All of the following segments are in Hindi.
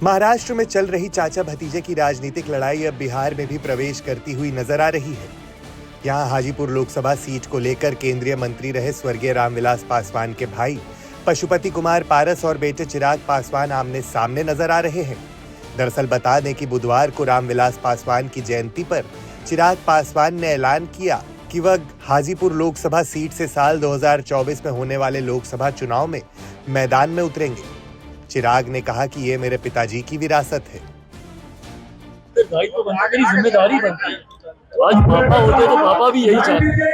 महाराष्ट्र में चल रही चाचा भतीजे की राजनीतिक लड़ाई अब बिहार में भी प्रवेश करती हुई नजर आ रही है। यहां हाजीपुर लोकसभा सीट को लेकर केंद्रीय मंत्री रहे स्वर्गीय रामविलास पासवान के भाई पशुपति कुमार पारस और बेटे चिराग पासवान आमने सामने नजर आ रहे हैं। दरअसल बता दें कि बुधवार को रामविलास पासवान की जयंती पर चिराग पासवान ने ऐलान किया कि वह हाजीपुर लोकसभा सीट से साल 2024 में होने वाले लोकसभा चुनाव में मैदान में उतरेंगे। चिराग ने कहा कि ये मेरे पिताजी की विरासत है। भाई तो बनना मेरी जिम्मेदारी बनती है। आज पापा होते तो पापा भी यही चाहते।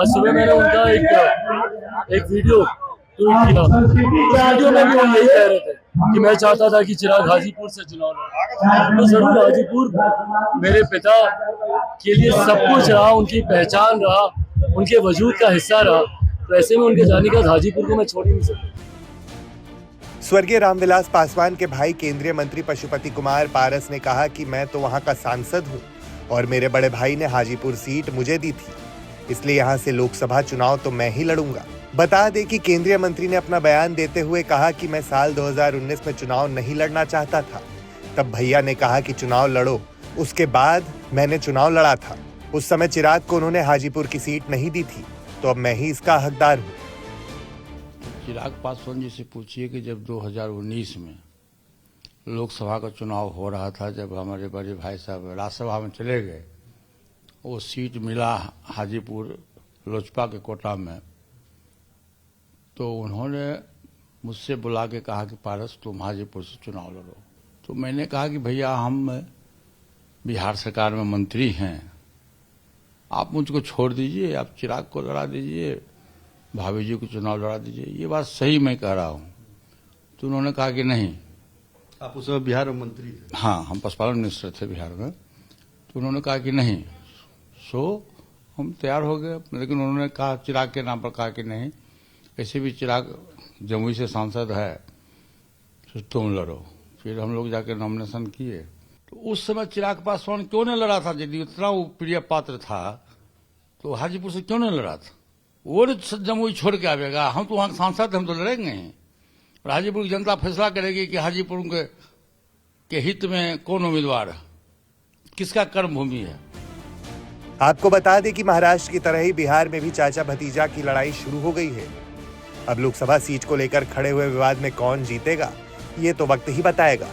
आज सुबह मैंने उनका एक वीडियो ट्वीट किया। उस वीडियो में भी वो यही कह रहे थे कि मैं चाहता था कि चिराग हाजीपुर से चुनाव लड़े। तो जरूर हाजीपुर मेरे पिता के लिए सब कुछ रहा, उनकी पहचान रहा, उनके वजूद का हिस्सा रहा। तो ऐसे में उनके जाने के बाद हाजीपुर को मैं छोड़ ही नहीं सकता। स्वर्गीय रामविलास पासवान के भाई केंद्रीय मंत्री पशुपति कुमार पारस ने कहा कि मैं तो वहां का सांसद हूं और मेरे बड़े भाई ने हाजीपुर सीट मुझे दी थी, इसलिए यहां से लोकसभा चुनाव तो मैं ही लड़ूंगा। बता दें कि केंद्रीय मंत्री ने अपना बयान देते हुए कहा कि मैं साल 2019 में चुनाव नहीं लड़ना चाहता था। तब भैया ने कहा कि चुनाव लड़ो। उसके बाद मैंने चुनाव लड़ा था। उस समय चिराग को उन्होंने हाजीपुर की सीट नहीं दी थी, तो अब मैं ही इसका हकदार हूँ। चिराग पासवान जी से पूछिए कि जब 2019 में लोकसभा का चुनाव हो रहा था, जब हमारे बड़े भाई साहब राज्यसभा में चले गए, वो सीट मिला हाजीपुर लोजपा के कोटा में, तो उन्होंने मुझसे बुला के कहा कि पारस तुम हाजीपुर से चुनाव लड़ो। तो मैंने कहा कि भैया हम बिहार सरकार में मंत्री हैं, आप मुझको छोड़ दीजिए, आप चिराग को लड़ा दीजिए, भाभी जी को चुनाव लड़ा दीजिए, ये बात सही मैं कह रहा हूँ। तो उन्होंने कहा कि नहीं। आप उस समय बिहार में मंत्री थे? हाँ, हम पशुपालन मिनिस्टर थे बिहार में। तो उन्होंने कहा कि नहीं। सो हम तैयार हो गए, लेकिन उन्होंने कहा चिराग के नाम पर कहा कि नहीं, ऐसे भी चिराग जमुई से सांसद है, तो तुम लड़ो। फिर हम लोग जाके नॉमिनेशन किए। तो उस समय चिराग पासवान क्यों नहीं लड़ा था? यदि उतना वो प्रिय पात्र था तो हाजीपुर से क्यों नहीं लड़ा था? वो जमुई छोड़ के आवेगा, हम तो वहां सांसद, हम तो लड़ेंगे। और हाजीपुर की जनता फैसला करेगी कि हाजीपुर के हित में कौन उम्मीदवार है, किसका कर्म भूमि है। आपको बता दें कि महाराष्ट्र की तरह ही बिहार में भी चाचा भतीजा की लड़ाई शुरू हो गई है। अब लोकसभा सीट को लेकर खड़े हुए विवाद में कौन जीतेगा, ये तो वक्त ही बताएगा।